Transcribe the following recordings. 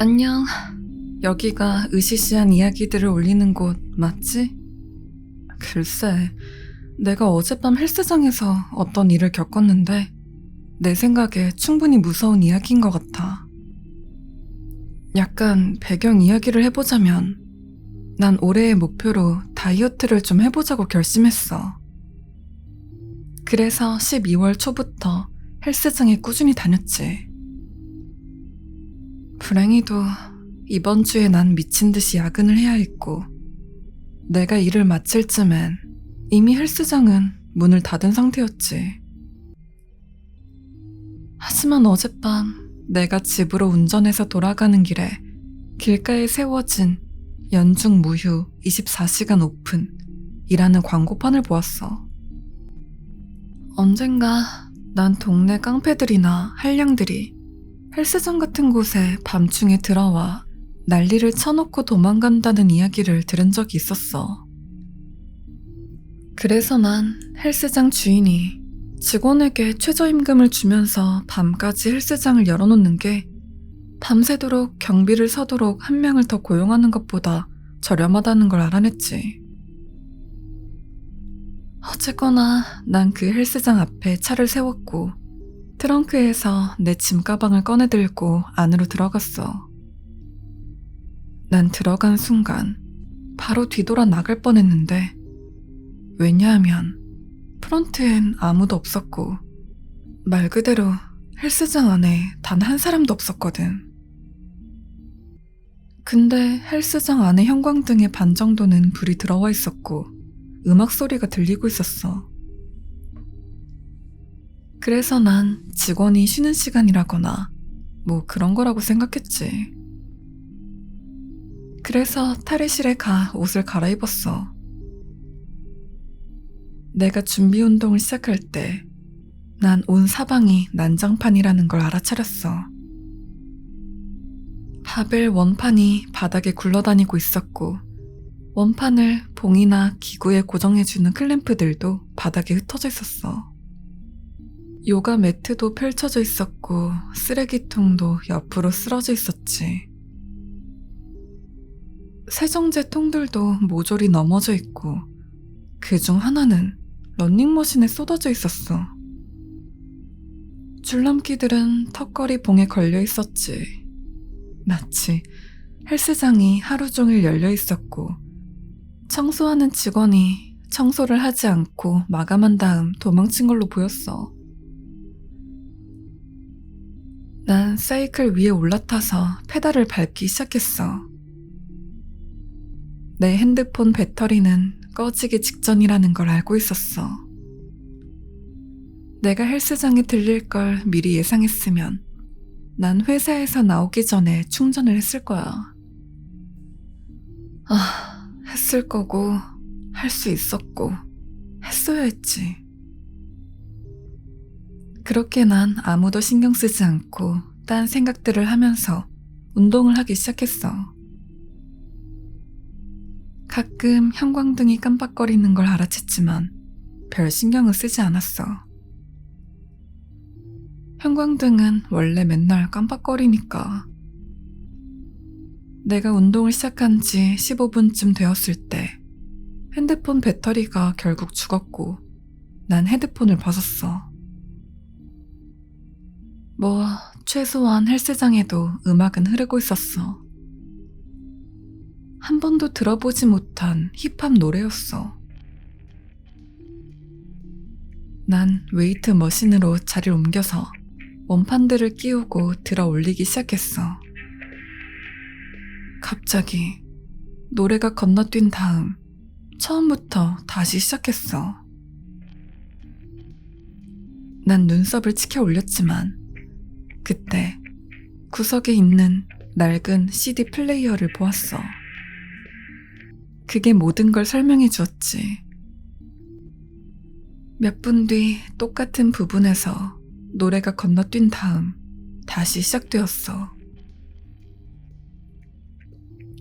안녕. 여기가 으시시한 이야기들을 올리는 곳 맞지? 글쎄, 내가 어젯밤 헬스장에서 어떤 일을 겪었는데 내 생각에 충분히 무서운 이야기인 것 같아. 약간 배경 이야기를 해보자면 난 올해의 목표로 다이어트를 좀 해보자고 결심했어. 그래서 12월 초부터 헬스장에 꾸준히 다녔지. 불행히도 이번 주에 난 미친 듯이 야근을 해야 했고, 내가 일을 마칠 쯤엔 이미 헬스장은 문을 닫은 상태였지. 하지만 어젯밤 내가 집으로 운전해서 돌아가는 길에 길가에 세워진 연중 무휴 24시간 오픈이라는 광고판을 보았어. 언젠가 난 동네 깡패들이나 한량들이 헬스장 같은 곳에 밤중에 들어와 난리를 쳐놓고 도망간다는 이야기를 들은 적이 있었어. 그래서 난 헬스장 주인이 직원에게 최저임금을 주면서 밤까지 헬스장을 열어놓는 게 밤새도록 경비를 서도록 한 명을 더 고용하는 것보다 저렴하다는 걸 알아냈지. 어쨌거나 난 그 헬스장 앞에 차를 세웠고 트렁크에서 내 짐가방을 꺼내들고 안으로 들어갔어. 난 들어간 순간 바로 뒤돌아 나갈 뻔했는데, 왜냐하면 프런트엔 아무도 없었고 말 그대로 헬스장 안에 단 한 사람도 없었거든. 근데 헬스장 안에 형광등의 반 정도는 불이 들어와 있었고 음악 소리가 들리고 있었어. 그래서 난 직원이 쉬는 시간이라거나 뭐 그런 거라고 생각했지. 그래서 탈의실에 가 옷을 갈아입었어. 내가 준비 운동을 시작할 때 난 온 사방이 난장판이라는 걸 알아차렸어. 바벨 원판이 바닥에 굴러다니고 있었고, 원판을 봉이나 기구에 고정해주는 클램프들도 바닥에 흩어져 있었어. 요가 매트도 펼쳐져 있었고 쓰레기통도 옆으로 쓰러져 있었지. 세정제 통들도 모조리 넘어져 있고 그중 하나는 러닝머신에 쏟아져 있었어. 줄넘기들은 턱걸이 봉에 걸려 있었지. 마치 헬스장이 하루 종일 열려 있었고 청소하는 직원이 청소를 하지 않고 마감한 다음 도망친 걸로 보였어. 난 사이클 위에 올라타서 페달을 밟기 시작했어. 내 핸드폰 배터리는 꺼지기 직전이라는 걸 알고 있었어. 내가 헬스장에 들릴 걸 미리 예상했으면 난 회사에서 나오기 전에 충전을 했을 거야. 했을 거고 할 수 있었고 했어야 했지. 그렇게 난 아무도 신경 쓰지 않고 딴 생각들을 하면서 운동을 하기 시작했어. 가끔 형광등이 깜빡거리는 걸 알아챘지만 별 신경을 쓰지 않았어. 형광등은 원래 맨날 깜빡거리니까. 내가 운동을 시작한 지 15분쯤 되었을 때 핸드폰 배터리가 결국 죽었고 난 헤드폰을 벗었어. 뭐 최소한 헬스장에도 음악은 흐르고 있었어. 한 번도 들어보지 못한 힙합 노래였어. 난 웨이트 머신으로 자리를 옮겨서 원판들을 끼우고 들어 올리기 시작했어. 갑자기 노래가 건너뛴 다음 처음부터 다시 시작했어. 난 눈썹을 치켜 올렸지만 그때 구석에 있는 낡은 CD 플레이어를 보았어. 그게 모든 걸 설명해 주었지. 몇 분 뒤 똑같은 부분에서 노래가 건너뛴 다음 다시 시작되었어.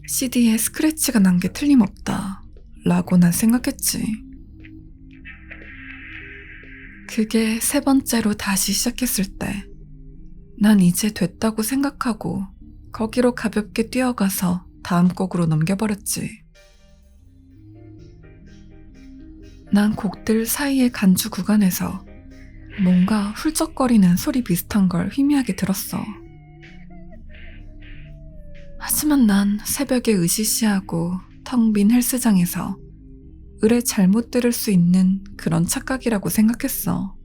CD에 스크래치가 난 게 틀림없다 라고 난 생각했지. 그게 세 번째로 다시 시작했을 때 난 이제 됐다고 생각하고 거기로 가볍게 뛰어가서 다음 곡으로 넘겨버렸지. 난 곡들 사이의 간주 구간에서 뭔가 훌쩍거리는 소리 비슷한 걸 희미하게 들었어. 하지만 난 새벽에 으시시하고 텅 빈 헬스장에서 의뢰 잘못 들을 수 있는 그런 착각이라고 생각했어.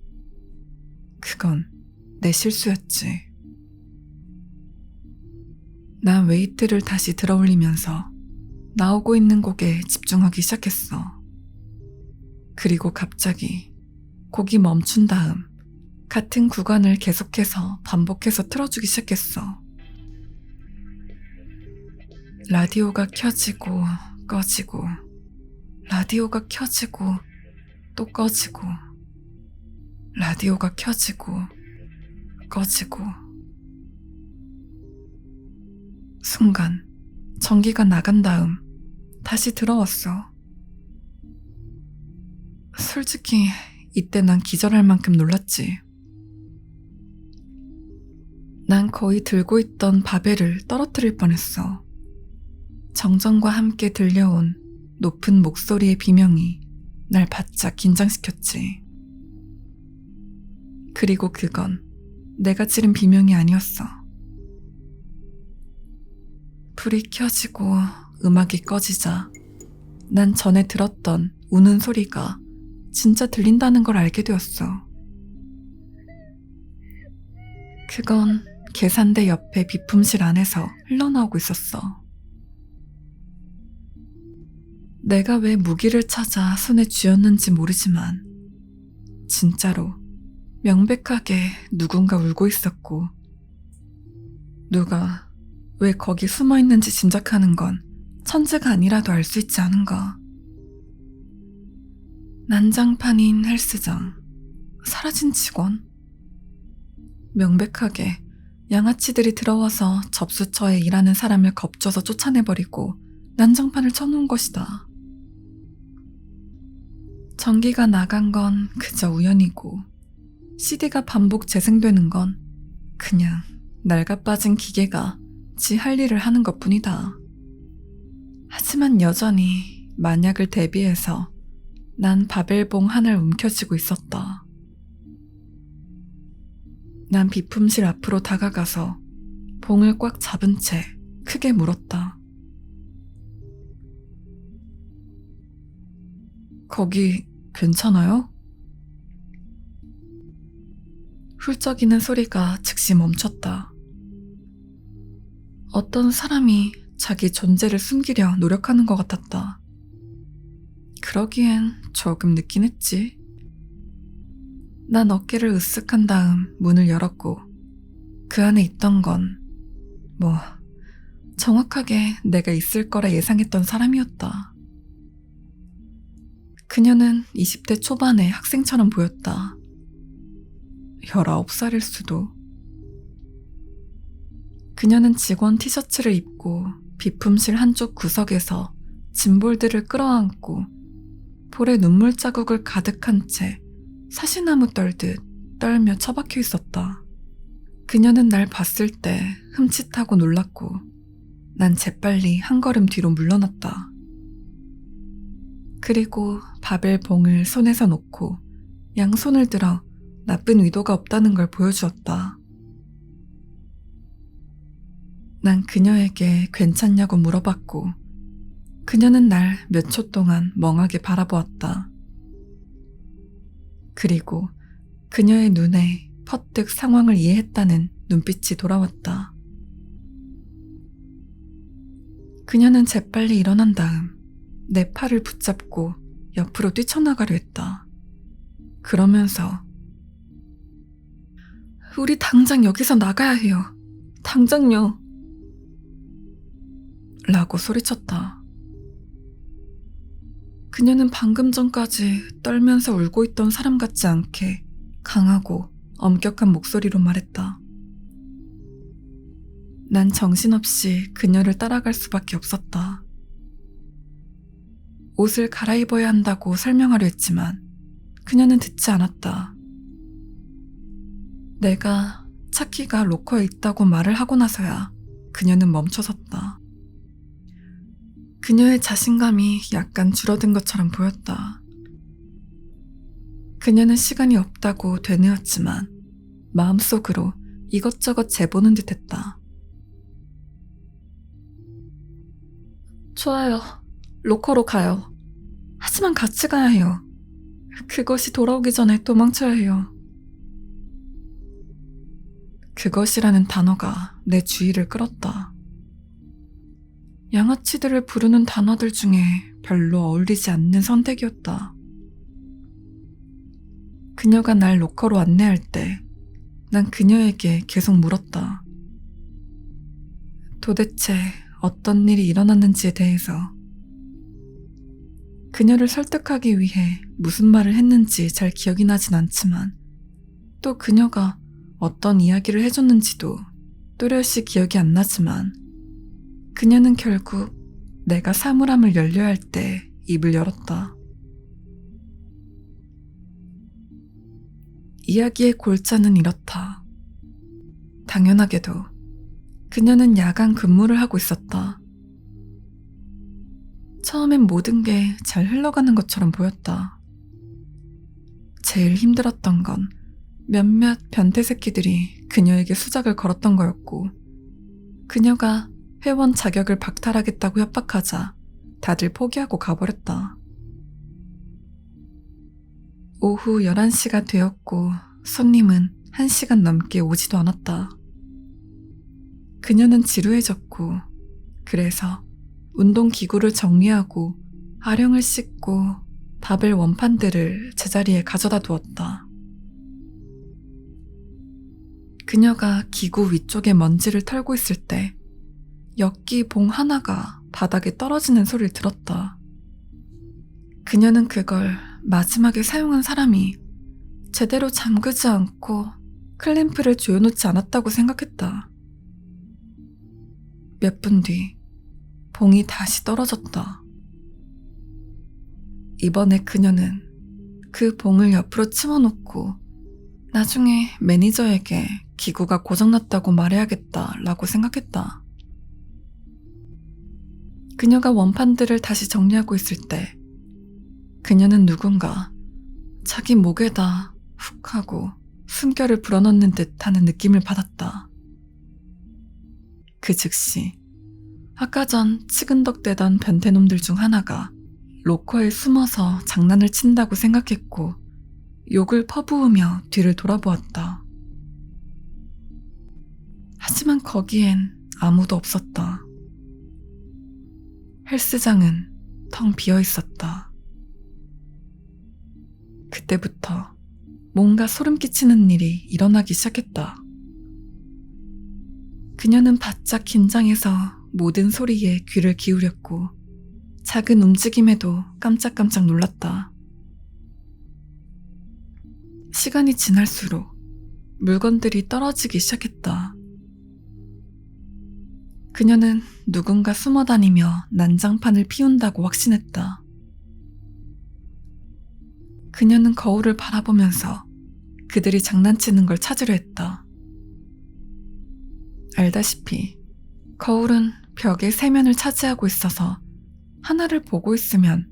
그건 내 실수였지. 난 웨이트를 다시 들어올리면서 나오고 있는 곡에 집중하기 시작했어. 그리고 갑자기 곡이 멈춘 다음 같은 구간을 계속해서 반복해서 틀어주기 시작했어. 라디오가 켜지고 꺼지고, 라디오가 켜지고 또 꺼지고, 라디오가 켜지고 꺼지고. 순간 전기가 나간 다음 다시 들어왔어. 솔직히 이때 난 기절할 만큼 놀랐지. 난 거의 들고 있던 바벨을 떨어뜨릴 뻔했어. 정전과 함께 들려온 높은 목소리의 비명이 날 바짝 긴장시켰지. 그리고 그건 내가 지른 비명이 아니었어. 불이 켜지고 음악이 꺼지자 난 전에 들었던 우는 소리가 진짜 들린다는 걸 알게 되었어. 그건 계산대 옆에 비품실 안에서 흘러나오고 있었어. 내가 왜 무기를 찾아 손에 쥐었는지 모르지만 진짜로 명백하게 누군가 울고 있었고, 누가 왜 거기 숨어 있는지 짐작하는 건 천재가 아니라도 알 수 있지 않은가. 난장판인 헬스장, 사라진 직원. 명백하게 양아치들이 들어와서 접수처에 일하는 사람을 겁줘서 쫓아내버리고 난장판을 쳐놓은 것이다. 전기가 나간 건 그저 우연이고, CD가 반복 재생되는 건 그냥 낡아빠진 기계가 지 할 일을 하는 것뿐이다. 하지만 여전히 만약을 대비해서 난 바벨봉 하나를 움켜쥐고 있었다. 난 비품실 앞으로 다가가서 봉을 꽉 잡은 채 크게 물었다. 거기 괜찮아요? 훌쩍이는 소리가 즉시 멈췄다. 어떤 사람이 자기 존재를 숨기려 노력하는 것 같았다. 그러기엔 조금 늦긴 했지. 난 어깨를 으쓱한 다음 문을 열었고 그 안에 있던 건 정확하게 내가 있을 거라 예상했던 사람이었다. 그녀는 20대 초반의 학생처럼 보였다. 19살일 수도. 그녀는 직원 티셔츠를 입고 비품실 한쪽 구석에서 짐볼들을 끌어안고 볼에 눈물 자국을 가득한 채 사시나무 떨듯 떨며 처박혀 있었다. 그녀는 날 봤을 때 흠칫하고 놀랐고 난 재빨리 한 걸음 뒤로 물러났다. 그리고 바벨봉을 손에서 놓고 양손을 들어 나쁜 의도가 없다는 걸 보여주었다. 난 그녀에게 괜찮냐고 물어봤고 그녀는 날 몇 초 동안 멍하게 바라보았다. 그리고 그녀의 눈에 퍼뜩 상황을 이해했다는 눈빛이 돌아왔다. 그녀는 재빨리 일어난 다음 내 팔을 붙잡고 옆으로 뛰쳐나가려 했다. 그러면서 우리 당장 여기서 나가야 해요. 당장요. 라고 소리쳤다. 그녀는 방금 전까지 떨면서 울고 있던 사람 같지 않게 강하고 엄격한 목소리로 말했다. 난 정신없이 그녀를 따라갈 수밖에 없었다. 옷을 갈아입어야 한다고 설명하려 했지만 그녀는 듣지 않았다. 내가 차키가 로커에 있다고 말을 하고 나서야 그녀는 멈춰섰다. 그녀의 자신감이 약간 줄어든 것처럼 보였다. 그녀는 시간이 없다고 되뇌었지만 마음속으로 이것저것 재보는 듯했다. 좋아요. 로커로 가요. 하지만 같이 가야 해요. 그것이 돌아오기 전에 도망쳐야 해요. 그것이라는 단어가 내 주의를 끌었다. 양아치들을 부르는 단어들 중에 별로 어울리지 않는 선택이었다. 그녀가 날 로커로 안내할 때 난 그녀에게 계속 물었다. 도대체 어떤 일이 일어났는지에 대해서. 그녀를 설득하기 위해 무슨 말을 했는지 잘 기억이 나진 않지만 또 그녀가 어떤 이야기를 해줬는지도 뚜렷이 기억이 안 나지만 그녀는 결국 내가 사물함을 열려야 할 때 입을 열었다. 이야기의 골자는 이렇다. 당연하게도 그녀는 야간 근무를 하고 있었다. 처음엔 모든 게 잘 흘러가는 것처럼 보였다. 제일 힘들었던 건 몇몇 변태 새끼들이 그녀에게 수작을 걸었던 거였고 그녀가 회원 자격을 박탈하겠다고 협박하자 다들 포기하고 가버렸다. 오후 11시가 되었고 손님은 1시간 넘게 오지도 않았다. 그녀는 지루해졌고 그래서 운동기구를 정리하고 아령을 씻고 바벨 원판들을 제자리에 가져다 두었다. 그녀가 기구 위쪽에 먼지를 털고 있을 때 엽기 봉 하나가 바닥에 떨어지는 소리를 들었다. 그녀는 그걸 마지막에 사용한 사람이 제대로 잠그지 않고 클램프를 조여놓지 않았다고 생각했다. 몇 분 뒤 봉이 다시 떨어졌다. 이번에 그녀는 그 봉을 옆으로 치워놓고 나중에 매니저에게 기구가 고장났다고 말해야겠다라고 생각했다. 그녀가 원판들을 다시 정리하고 있을 때 그녀는 누군가 자기 목에다 훅 하고 숨결을 불어넣는 듯 하는 느낌을 받았다. 그 즉시 아까 전 치근덕대던 변태놈들 중 하나가 로커에 숨어서 장난을 친다고 생각했고 욕을 퍼부으며 뒤를 돌아보았다. 하지만 거기엔 아무도 없었다. 헬스장은 텅 비어 있었다. 그때부터 뭔가 소름 끼치는 일이 일어나기 시작했다. 그녀는 바짝 긴장해서 모든 소리에 귀를 기울였고 작은 움직임에도 깜짝깜짝 놀랐다. 시간이 지날수록 물건들이 떨어지기 시작했다. 그녀는 누군가 숨어다니며 난장판을 피운다고 확신했다. 그녀는 거울을 바라보면서 그들이 장난치는 걸 찾으려 했다. 알다시피 거울은 벽의 세면을 차지하고 있어서 하나를 보고 있으면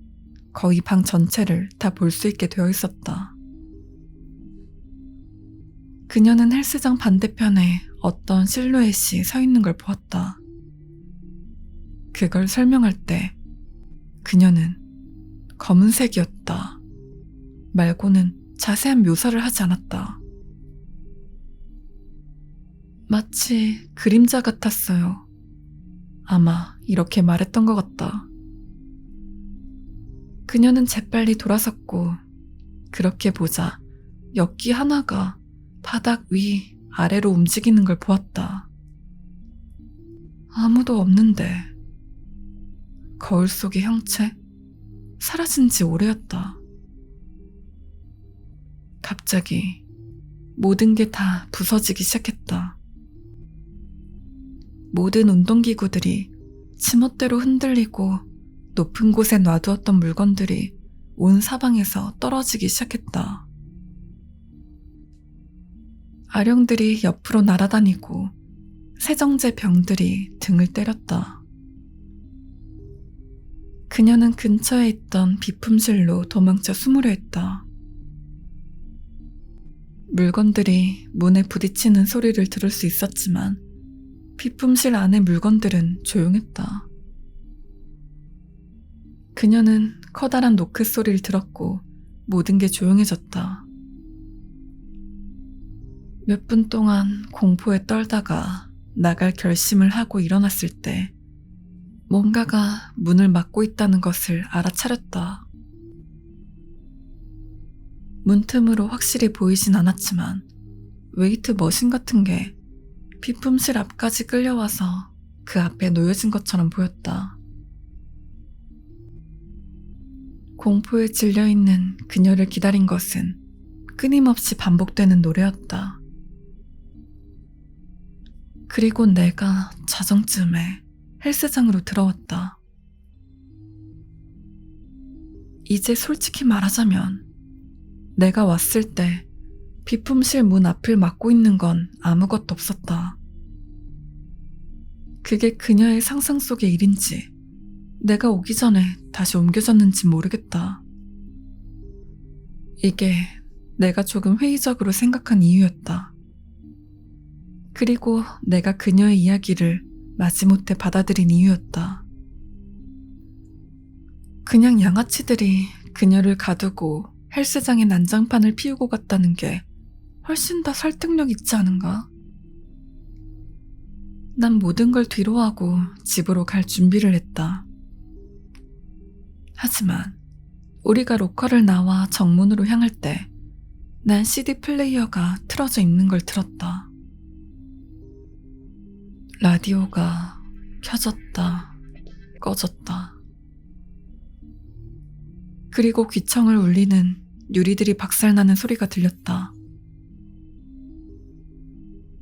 거의 방 전체를 다 볼 수 있게 되어 있었다. 그녀는 헬스장 반대편에 어떤 실루엣이 서 있는 걸 보았다. 그걸 설명할 때 그녀는 검은색이었다 말고는 자세한 묘사를 하지 않았다. 마치 그림자 같았어요. 아마 이렇게 말했던 것 같다. 그녀는 재빨리 돌아섰고 그렇게 보자 엽기 하나가 바닥 위 아래로 움직이는 걸 보았다. 아무도 없는데 거울 속의 형체? 사라진 지 오래였다. 갑자기 모든 게 다 부서지기 시작했다. 모든 운동기구들이 지멋대로 흔들리고 높은 곳에 놔두었던 물건들이 온 사방에서 떨어지기 시작했다. 아령들이 옆으로 날아다니고 세정제 병들이 등을 때렸다. 그녀는 근처에 있던 비품실로 도망쳐 숨으려 했다. 물건들이 문에 부딪히는 소리를 들을 수 있었지만 비품실 안의 물건들은 조용했다. 그녀는 커다란 노크 소리를 들었고 모든 게 조용해졌다. 몇 분 동안 공포에 떨다가 나갈 결심을 하고 일어났을 때 뭔가가 문을 막고 있다는 것을 알아차렸다. 문틈으로 확실히 보이진 않았지만 웨이트 머신 같은 게 비품실 앞까지 끌려와서 그 앞에 놓여진 것처럼 보였다. 공포에 질려있는 그녀를 기다린 것은 끊임없이 반복되는 노래였다. 그리고 내가 자정쯤에 헬스장으로 들어왔다. 이제 솔직히 말하자면 내가 왔을 때 비품실 문 앞을 막고 있는 건 아무것도 없었다. 그게 그녀의 상상 속의 일인지 내가 오기 전에 다시 옮겨졌는지 모르겠다. 이게 내가 조금 회의적으로 생각한 이유였다. 그리고 내가 그녀의 이야기를 마지못해 받아들인 이유였다. 그냥 양아치들이 그녀를 가두고 헬스장에 난장판을 피우고 갔다는 게 훨씬 더 설득력 있지 않은가? 난 모든 걸 뒤로하고 집으로 갈 준비를 했다. 하지만 우리가 로커를 나와 정문으로 향할 때 난 CD 플레이어가 틀어져 있는 걸 들었다. 라디오가 켜졌다, 꺼졌다. 그리고 귀청을 울리는 유리들이 박살나는 소리가 들렸다.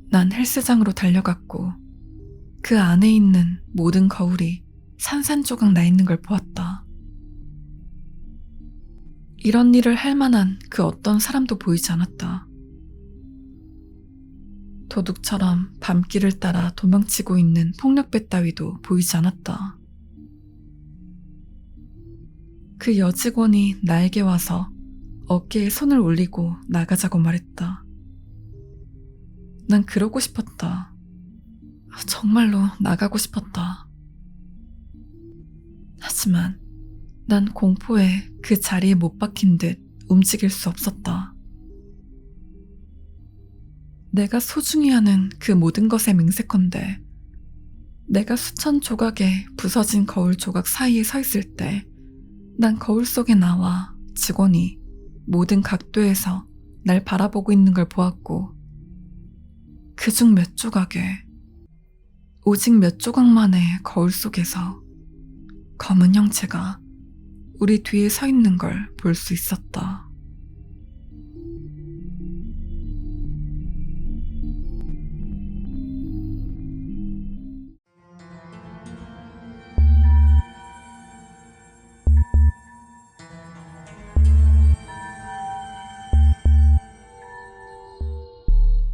난 헬스장으로 달려갔고 그 안에 있는 모든 거울이 산산조각 나 있는 걸 보았다. 이런 일을 할 만한 그 어떤 사람도 보이지 않았다. 도둑처럼 밤길을 따라 도망치고 있는 폭력배 따위도 보이지 않았다. 그 여직원이 나에게 와서 어깨에 손을 올리고 나가자고 말했다. 난 그러고 싶었다. 정말로 나가고 싶었다. 하지만 난 공포에 그 자리에 못 박힌 듯 움직일 수 없었다. 내가 소중히 하는 그 모든 것에 맹세컨대 내가 수천 조각의 부서진 거울 조각 사이에 서 있을 때 난 거울 속에 나와 직원이 모든 각도에서 날 바라보고 있는 걸 보았고 그중 몇 조각에 오직 몇 조각만의 거울 속에서 검은 형체가 우리 뒤에 서 있는 걸 볼 수 있었다.